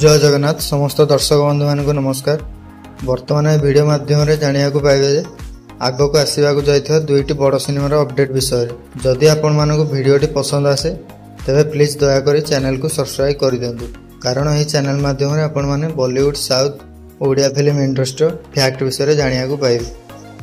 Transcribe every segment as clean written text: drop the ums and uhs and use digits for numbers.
जय जगन्नाथ समस्त दर्शक बंधु मान नमस्कार। वर्तमान वीडियो माध्यम जाना पाइबे जे आग को आसवाक जाइए दुईटी बड़ सिनेमार अपडेट विषय में। जदि आपण मानक वीडियोटी पसंद आसे तेबे प्लीज दयाकोरी चैनल को सब्सक्राइब कर दिंतु, कारण यह चैनल माध्यम आपण माने Bollywood south Odia film industry fact विषय जाना पाइबे।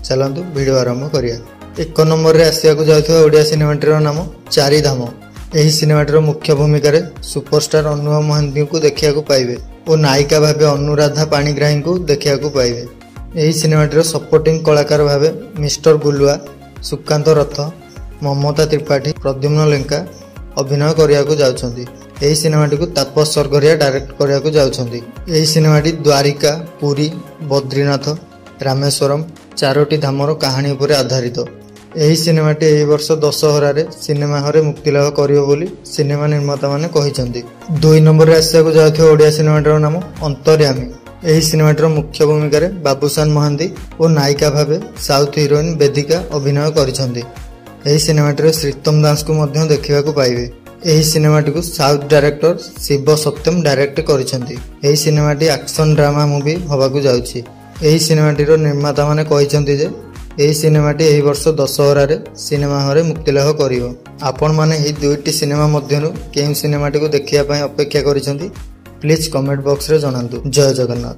चलतु वीडियो आरंभ करिया। 1 नंबर रे आसवाक जाइए ओडिया सिनेमाटीर नाम चारिधाम। यही सिनेमाटीर मुख्य भूमिका सुपरस्टार अनुभव महांती को देखा पाइबे और नायिका भावे अनुराधा पाणिग्राही को देखा पाइबे। यही सिनेमाटीर सपोर्टिंग कलाकार भावे मिस्टर गुलुआ, सुकांत रथ, ममता त्रिपाठी, प्रद्युम्न लेंका अभिनय करने जाउछंती। यही सिनेमाटी को तापस सरगरिया डायरेक्ट करने जाउछंती। यही सिनेमाटी द्वारिका, पुरी, बद्रीनाथ, रामेश्वरम चारोटी धामर कहानी उपर आधारित। यही सिनेमाटी एही वर्ष दशहरा रे सिनेमा हरे मुक्ति लाभ करियो बोली सिनेमा निर्माता माने कहिसंती। 2 नंबर रे आसियाको जाउथो ओडिया सिनेमाटर नाम अंतर्यामी। यही सिनेमाटर मुख्य भूमिका रे बाबूसान महांती और नायिका भावे साउथ हीरोइन वेदिका अभिनय करिसंती। यही सिनेमाटी श्रीतम दास को मध्य देखिबाकू पाइबे। यही सिनेमाटी को साउथ डायरेक्टर शिव सत्यम डायरेक्ट करिसंती। यही सिनेमाटी एक्शन ड्रामा मूवी होबाकू जाउछि। यही सिनेमाटीर निर्माता माने कहिसंती जे यही सिनेमाटी एही वर्ष दशहरा रे सिनेमा हरे मुक्ति लाभ करिवो। आपण माने एही दुईटी सिनेमा मध्यनु केउ सिनेमाटी को देखिया पय अपेक्षा करिसंती प्लीज कमेंट बॉक्स रे जणांतु। जय जगन्नाथ।